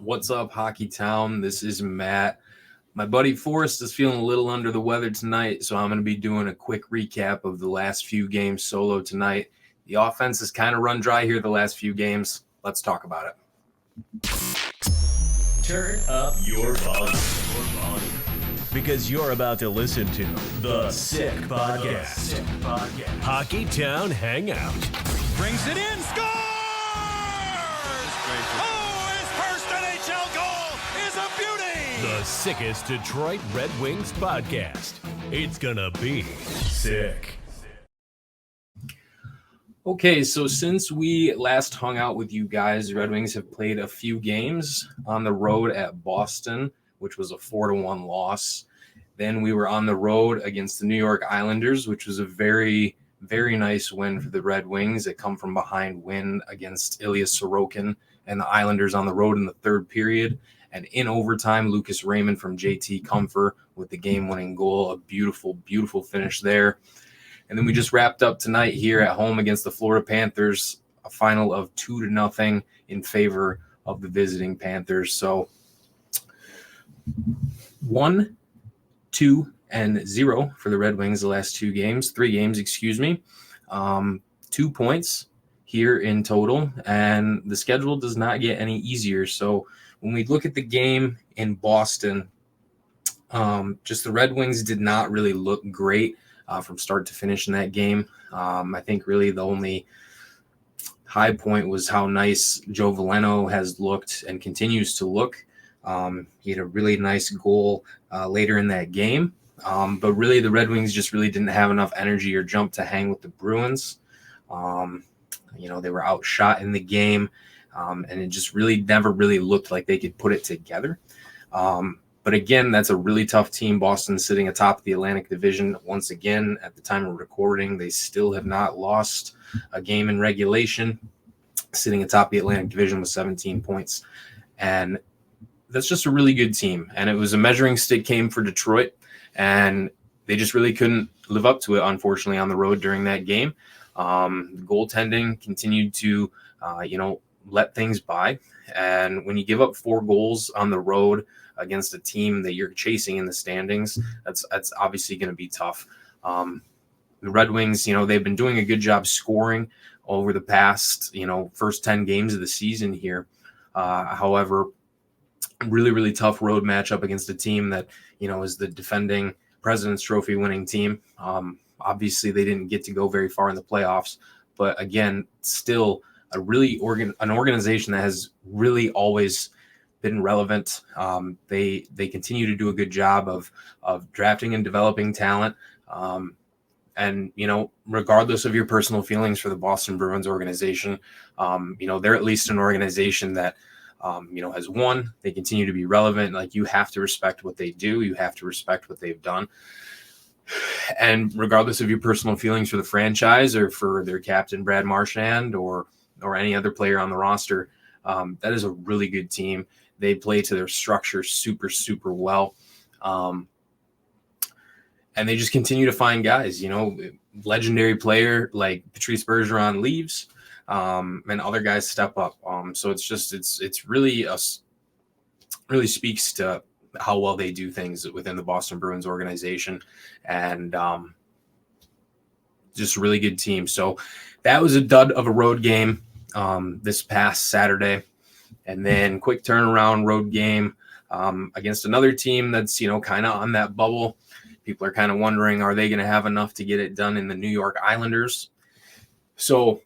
What's up, Hockey Town? This is Matt. My buddy Forrest is feeling a little under the weather tonight, so I'm going to be doing a quick recap of the last few games solo tonight. The offense has kind of run dry here the last few games. Let's talk about it. Turn up your volume. Because you're about to listen to The Sick Podcast. Hockey Town Hangout. Brings it in, scores! Oh, his first NHL goal is a beauty! The sickest Detroit Red Wings podcast. It's gonna be sick. Okay, so since we last hung out with you guys, the Red Wings have played a few games on the road at Boston, which was a 4-1 loss. Then we were on the road against the New York Islanders, which was a very, very nice win for the Red Wings. A come from behind win against Ilya Sorokin and the Islanders on the road in the third period. And in overtime, Lucas Raymond from JT Comfort with the game-winning goal. A beautiful, beautiful finish there. And then we just wrapped up tonight here at home against the Florida Panthers, a final of 2-0 in favor of the visiting Panthers. So 1-2-0 for the Red Wings the last 3 games, 2 points here in total, and the schedule does not get any easier. So when we look at the game in Boston, just the Red Wings did not really look great from start to finish in that game. I think really the only high point was how nice Joe Veleno has looked and continues to look. He had a really nice goal later in that game. But really the Red Wings just really didn't have enough energy or jump to hang with the Bruins. They were outshot in the game, and it just really never really looked like they could put it together. But again, that's a really tough team. Boston sitting atop the Atlantic Division. Once again, at the time of recording, they still have not lost a game in regulation, sitting atop the Atlantic Division with 17 points. And that's just a really good team. And it was a measuring stick game for Detroit, and they just really couldn't live up to it, unfortunately, on the road during that game. Goaltending continued to, let things by. And when you give up 4 goals on the road against a team that you're chasing in the standings, that's obviously going to be tough. The Red Wings, they've been doing a good job scoring over the past, first 10 games of the season here. However, really, really tough road matchup against a team that, is the defending President's Trophy winning team. Obviously, they didn't get to go very far in the playoffs, but again, still a really an organization that has really always been relevant. They continue to do a good job of drafting and developing talent. And, regardless of your personal feelings for the Boston Bruins organization, they're at least an organization that, has won. They continue to be relevant. Like, you have to respect what they do. You have to respect what they've done. And regardless of your personal feelings for the franchise or for their captain, Brad Marchand, or any other player on the roster, that is a really good team. They play to their structure super, super well. And they just continue to find guys, legendary player like Patrice Bergeron leaves, and other guys step up. So it's really really speaks to how well they do things within the Boston Bruins organization, and just a really good team. So that was a dud of a road game this past Saturday. And then quick turnaround road game against another team that's, kind of on that bubble. People are kind of wondering, are they going to have enough to get it done in the New York Islanders? So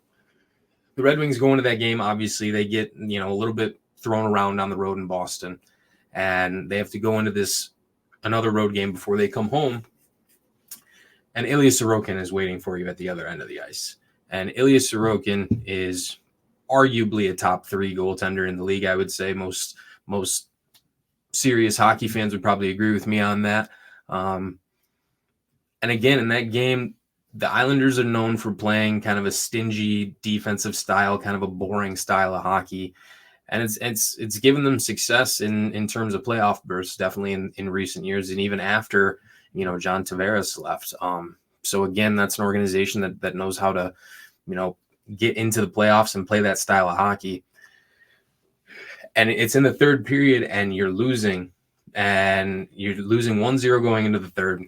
the Red Wings go into that game. Obviously, they get, a little bit thrown around on the road in Boston. And they have to go into another road game before they come home. And Ilya Sorokin is waiting for you at the other end of the ice. And Ilya Sorokin is arguably a top 3 goaltender in the league, I would say. Most serious hockey fans would probably agree with me on that. And again, in that game, the Islanders are known for playing kind of a stingy defensive style, kind of a boring style of hockey. And it's given them success in terms of playoff bursts, definitely in recent years, and even after, John Tavares left. So again, that's an organization that knows how to, get into the playoffs and play that style of hockey. and it's in the third period, and you're losing 1-0 going into the third.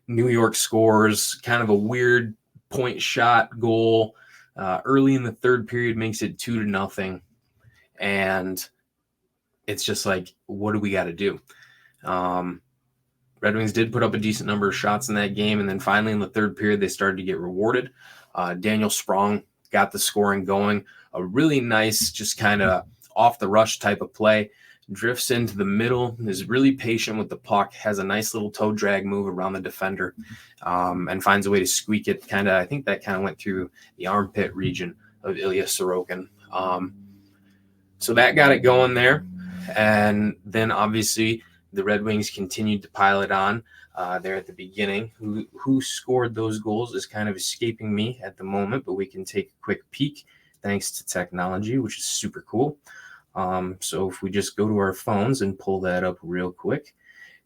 New York scores kind of a weird point shot goal early in the third period, makes it 2-0. And it's just like, what do we got to do? Red Wings did put up a decent number of shots in that game. And then finally in the third period, they started to get rewarded. Daniel Sprong got the scoring going. A really nice, just kind of off the rush type of play. Drifts into the middle, is really patient with the puck, has a nice little toe drag move around the defender, and finds a way to squeak it. I think that kind of went through the armpit region of Ilya Sorokin. So that got it going there. And then obviously the Red Wings continued to pile it on there at the beginning. Who scored those goals is kind of escaping me at the moment, but we can take a quick peek thanks to technology, which is super cool. So if we just go to our phones and pull that up real quick,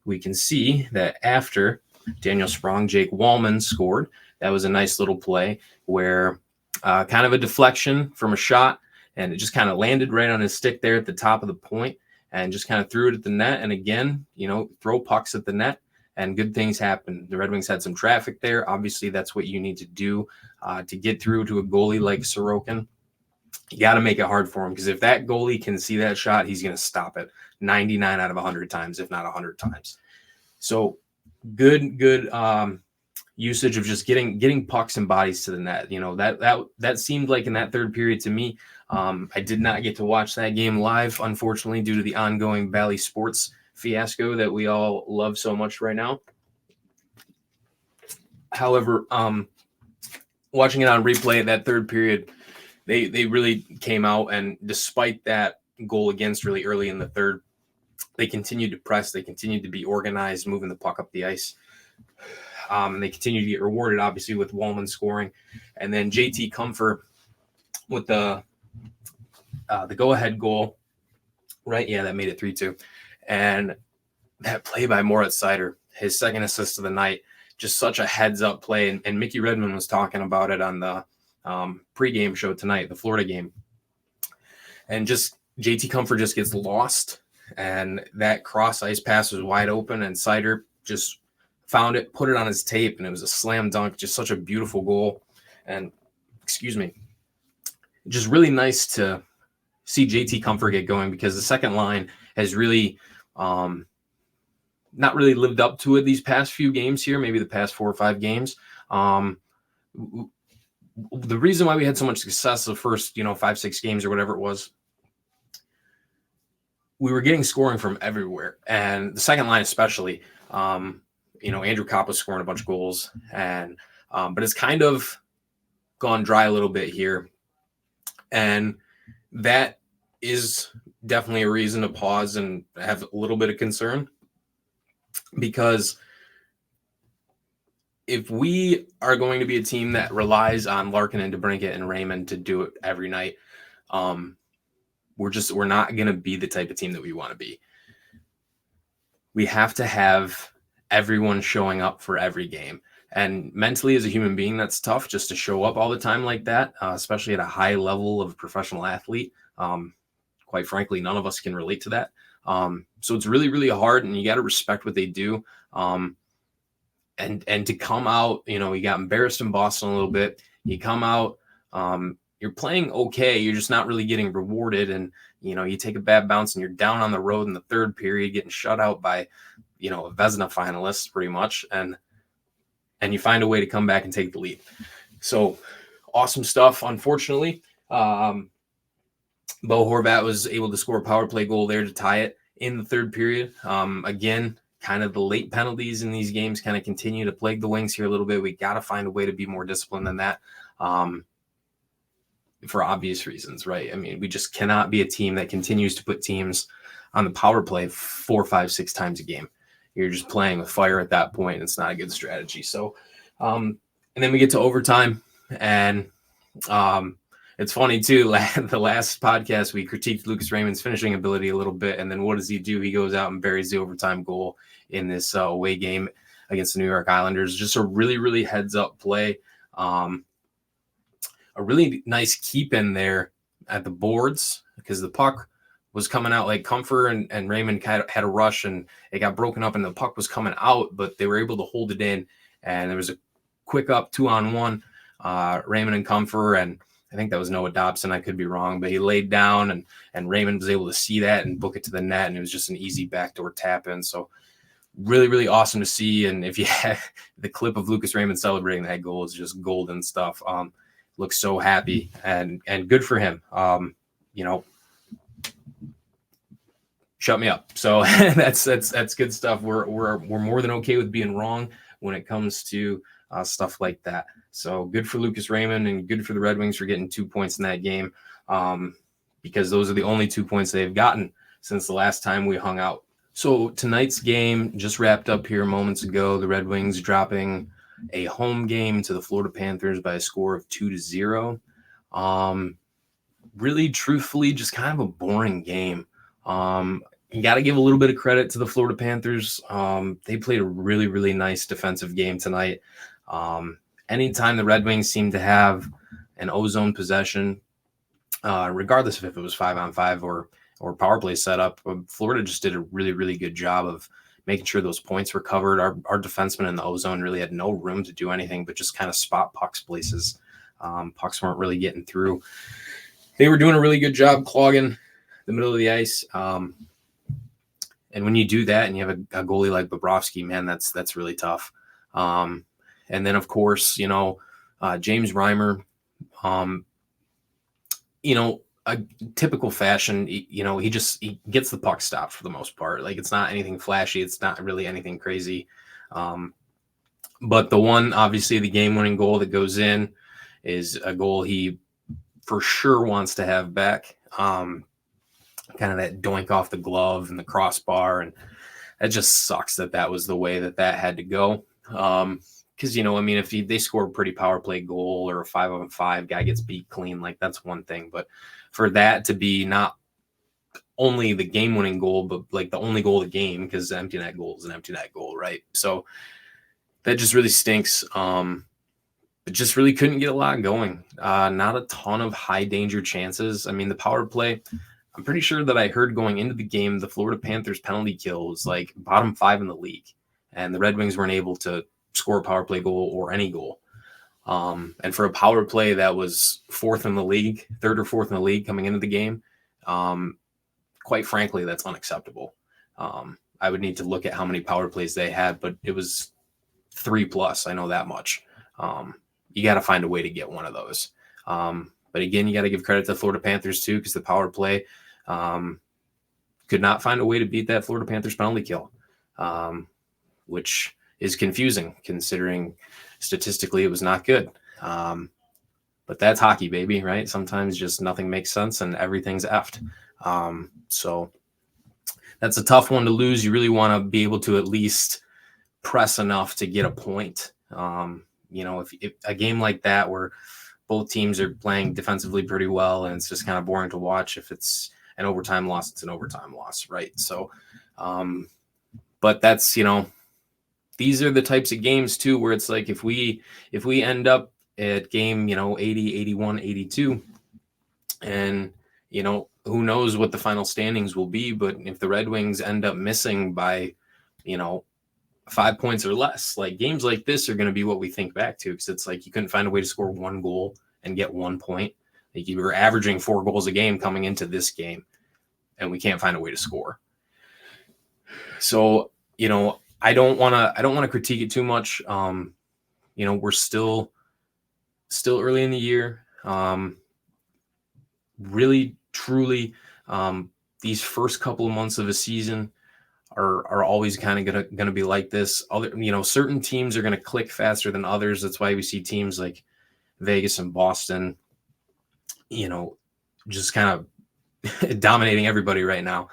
we can see that after Daniel Sprong, Jake Wallman scored. That was a nice little play where kind of a deflection from a shot, and it just kind of landed right on his stick there at the top of the point and just kind of threw it at the net. And again, throw pucks at the net and good things happen. The Red Wings had some traffic there. Obviously, that's what you need to do to get through to a goalie like Sorokin. You got to make it hard for him, because if that goalie can see that shot, he's going to stop it 99 out of 100 times, if not 100 times. So good usage of just getting pucks and bodies to the net. That seemed like in that third period to me. I did not get to watch that game live, unfortunately, due to the ongoing Bally Sports fiasco that we all love so much right now. However, watching it on replay, that third period, they really came out, and despite that goal against really early in the third, they continued to press. They continued to be organized, moving the puck up the ice. And they continued to get rewarded, obviously, with Wallman scoring. And then JT Comfer with the go-ahead goal, right? Yeah, that made it 3-2. And that play by Moritz Seider, his second assist of the night, just such a heads-up play. And Mickey Redmond was talking about it on the pregame show tonight, the Florida game. And just JT Comfer just gets lost, and that cross ice pass was wide open, and Seider just found it, put it on his tape, and it was a slam dunk. Just such a beautiful goal. And just really nice to see JT Comfer get going, because the second line has really not really lived up to it these past few games here, maybe the past 4 or 5 games. The reason why we had so much success the first, 5-6 games or whatever it was, we were getting scoring from everywhere. And the second line especially, Andrew Copp was scoring a bunch of goals, and but it's kind of gone dry a little bit here. And that is definitely a reason to pause and have a little bit of concern, because if we are going to be a team that relies on Larkin and DeBrincat and Raymond to do it every night, we're not going to be the type of team that we want to be. We have to have everyone showing up for every game. And mentally, as a human being, that's tough, just to show up all the time like that, especially at a high level of professional athlete. Quite frankly, none of us can relate to that. So it's really, really hard, and you got to respect what they do. And to come out, you got embarrassed in Boston a little bit. You come out, you're playing okay. You're just not really getting rewarded. And, you take a bad bounce and you're down on the road in the third period, getting shut out by, a Vezina finalist pretty much. And you find a way to come back and take the lead. So awesome stuff. Unfortunately, Bo Horvat was able to score a power play goal there to tie it in the third period. Again, kind of the late penalties in these games kind of continue to plague the Wings here a little bit. We got to find a way to be more disciplined than that, for obvious reasons, right? I mean, we just cannot be a team that continues to put teams on the power play 4, 5, 6 times a game. You're just playing with fire at that point. And it's not a good strategy. So, and then we get to overtime, and it's funny too. The last podcast, we critiqued Lucas Raymond's finishing ability a little bit, and then what does he do? He goes out and buries the overtime goal in this away game against the New York Islanders. Just a really, really heads-up play. A really nice keep in there at the boards, because the puck was coming out, like Comfort and Raymond had a rush and it got broken up and the puck was coming out, but they were able to hold it in. And there was a quick up 2-on-1, Raymond and Comfort, and I think that was Noah Dobson. I could be wrong, but he laid down and Raymond was able to see that and book it to the net. And it was just an easy backdoor tap in. So really, really awesome to see. And if you had the clip of Lucas Raymond celebrating that goal, is just golden stuff. Looks so happy and good for him. Shut me up. So that's good stuff. We're more than okay with being wrong when it comes to stuff like that. So good for Lucas Raymond and good for the Red Wings for getting 2 points in that game, because those are the only 2 points they've gotten since the last time we hung out. So tonight's game just wrapped up here moments ago. The Red Wings dropping a home game to the Florida Panthers by a score of 2-0. Really, truthfully, just kind of a boring game. You got to give a little bit of credit to the Florida Panthers. They played a really, really nice defensive game tonight. Anytime the Red Wings seem to have an O-zone possession, regardless of if it was 5-on-5 or power play setup, Florida just did a really, really good job of making sure those points were covered. Our defensemen in the O-zone really had no room to do anything but just kind of spot pucks places. Pucks weren't really getting through. They were doing a really good job clogging the middle of the ice. And when you do that and you have a goalie like Bobrovsky, man, that's really tough. And then, of course, James Reimer, a typical fashion, he gets the puck stopped for the most part. Like, it's not anything flashy. It's not really anything crazy. But the one, obviously, the game-winning goal that goes in is a goal he for sure wants to have back. Kind of that doink off the glove and the crossbar. And it just sucks that was the way that had to go. Because, if they score a pretty power play goal or a 5-on-5 guy gets beat clean, like, that's one thing. But for that to be not only the game-winning goal, but like the only goal of the game, because the empty net goal is an empty net goal, right? So that just really stinks. It just really couldn't get a lot going. Not a ton of high danger chances. I mean, the power play, I'm pretty sure that I heard going into the game, the Florida Panthers penalty kill was like bottom 5 in the league. And the Red Wings weren't able to score a power play goal or any goal. And for a power play that was 4th in the league, 3rd or 4th in the league coming into the game, quite frankly, that's unacceptable. I would need to look at how many power plays they had, but it was 3+. I know that much. You got to find a way to get one of those. But again, you got to give credit to the Florida Panthers too, because the power play could not find a way to beat that Florida Panthers penalty kill, which is confusing considering statistically it was not good. But that's hockey, baby, right? Sometimes just nothing makes sense and everything's effed. So that's a tough one to lose. You really want to be able to at least press enough to get a point. If a game like that where both teams are playing defensively pretty well and it's just kind of boring to watch, if it's an overtime loss, it's an overtime loss, right? So, but that's, these are the types of games too, where it's like, if we end up at game, 80, 81, 82, and, who knows what the final standings will be, but if the Red Wings end up missing by, 5 points or less, like, games like this are going to be what we think back to, because it's like you couldn't find a way to score 1 goal and get 1 point. Like, you were averaging 4 goals a game coming into this game, and we can't find a way to score. So, I don't want to critique it too much. We're still early in the year. Really, truly, these first couple of months of a season are always kind of gonna be like this. Certain teams are gonna click faster than others. That's why we see teams like Vegas and Boston, just kind of dominating everybody right now.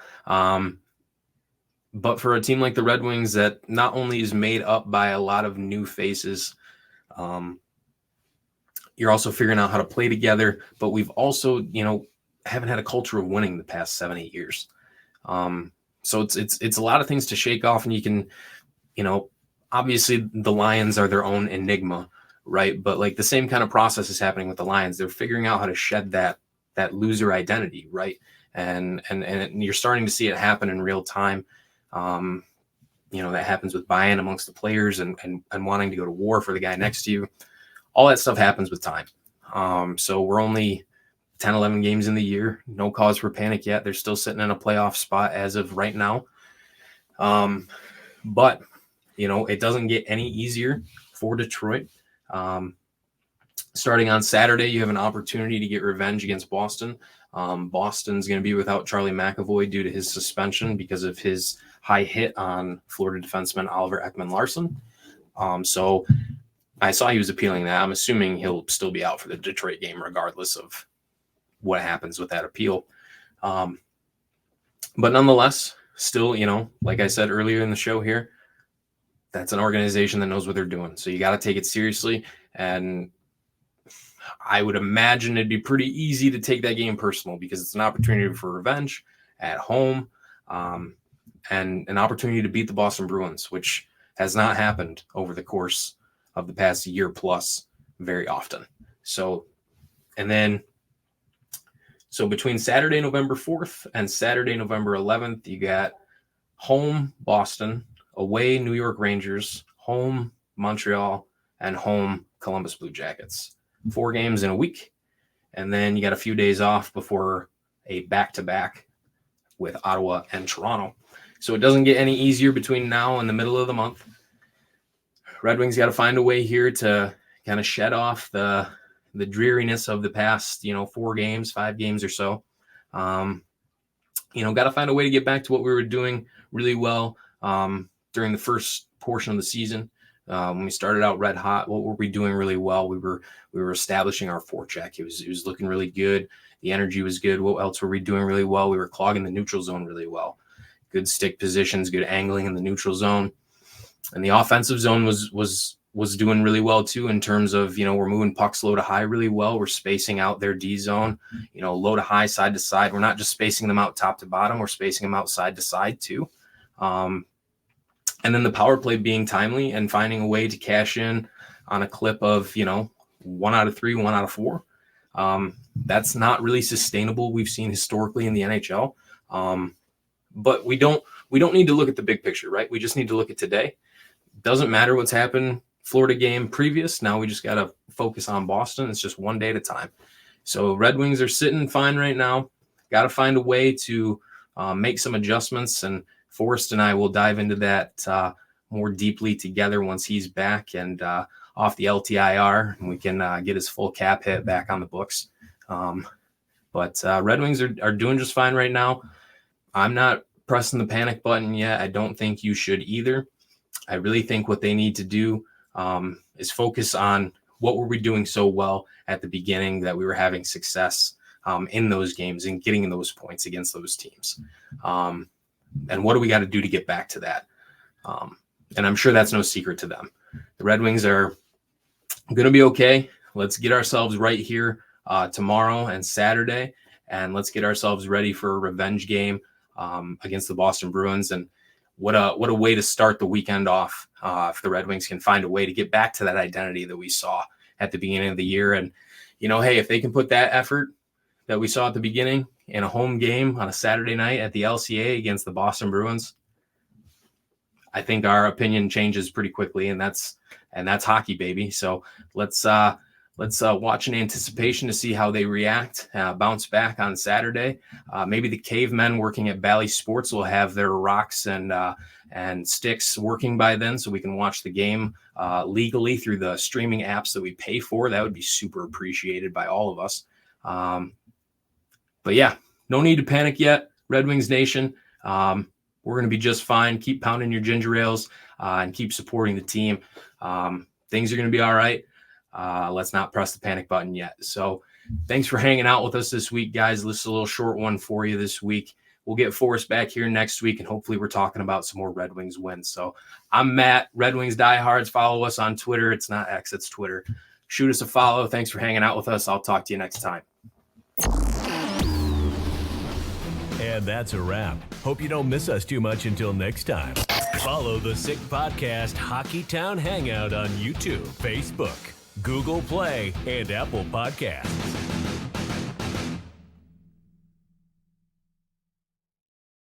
But for a team like the Red Wings that not only is made up by a lot of new faces, you're also figuring out how to play together. But we've also, haven't had a culture of winning the past 7-8 years. So it's a lot of things to shake off, and you can, obviously the Lions are their own enigma, right? But like the same kind of process is happening with the Lions. They're figuring out how to shed that loser identity, right? and you're starting to see it happen in real time. That happens with buy-in amongst the players and wanting to go to war for the guy next to you. All that stuff happens with time. So we're only 10, 11 games in the year. No cause for panic yet. They're still sitting in a playoff spot as of right now. But, it doesn't get any easier for Detroit. Starting on Saturday, you have an opportunity to get revenge against Boston. Boston's going to be without Charlie McAvoy due to his suspension because of his high hit on Florida defenseman Oliver Ekman-Larsson. So I saw he was appealing that. I'm assuming he'll still be out for the Detroit game regardless of what happens with that appeal. But nonetheless, still, like I said earlier in the show here, that's an organization that knows what they're doing. So you got to take it seriously. And I would imagine it'd be pretty easy to take that game personal because it's an opportunity for revenge at home, and an opportunity to beat the Boston Bruins, which has not happened over the course of the past year plus very often. So between Saturday, November 4th and Saturday, November 11th, you got home Boston, away New York Rangers, home Montreal, and home Columbus Blue Jackets. 4 games in a week. And then you got a few days off before a back-to-back with Ottawa and Toronto. So it doesn't get any easier between now and the middle of the month. Red Wings got to find a way here to kind of shed off the dreariness of the past, 4 games, 5 games or so. Got to find a way to get back to what we were doing really well during the first portion of the season. When we started out red hot, what were we doing really well? We were establishing our forecheck. It was looking really good. The energy was good. What else were we doing really well? We were clogging the neutral zone really well. Good stick positions, good angling in the neutral zone. And the offensive zone was doing really well too in terms of, we're moving pucks low to high really well. We're spacing out their D zone, low to high, side to side. We're not just spacing them out top to bottom. We're spacing them out side to side too. And then the power play being timely and finding a way to cash in on a clip of, 1 out of 3, 1 out of 4. That's not really sustainable. We've seen historically in the NHL. But we don't need to look at the big picture, right? We just need to look at today. Doesn't matter what's happened Florida game previous. Now we just got to focus on Boston. It's just one day at a time. So Red Wings are sitting fine right now. Got to find a way to make some adjustments, and Forrest and I will dive into that more deeply together once he's back and off the LTIR, and we can get his full cap hit back on the books. But Red Wings are doing just fine right now. I'm not pressing the panic button yet. I don't think you should either. I really think what they need to do is focus on what were we doing so well at the beginning that we were having success in those games and getting those points against those teams. And what do we got to do to get back to that? And I'm sure that's no secret to them. The Red Wings are going to be okay. Let's get ourselves right here tomorrow and Saturday, and let's get ourselves ready for a revenge game against the Boston Bruins. And what a way to start the weekend off if the Red Wings can find a way to get back to that identity that we saw at the beginning of the year. And, hey, if they can put that effort that we saw at the beginning in a home game on a Saturday night at the LCA against the Boston Bruins, I think our opinion changes pretty quickly, and that's hockey, baby. So let's watch in anticipation to see how they react, bounce back on Saturday. Maybe the cavemen working at Bally Sports will have their rocks and sticks working by then, so we can watch the game legally through the streaming apps that we pay for. That would be super appreciated by all of us. But yeah, no need to panic yet, Red Wings Nation. We're going to be just fine. Keep pounding your ginger ales and keep supporting the team. Things are going to be all right. Let's not press the panic button yet. So thanks for hanging out with us this week, guys. This is a little short one for you this week. We'll get Forrest back here next week, and hopefully we're talking about some more Red Wings wins. So I'm Matt, Red Wings Diehards. Follow us on Twitter. It's not X, it's Twitter. Shoot us a follow. Thanks for hanging out with us. I'll talk to you next time. And that's a wrap. Hope you don't miss us too much until next time. Follow the Sick Podcast Hockey Town Hangout on YouTube, Facebook, Google Play, and Apple Podcasts.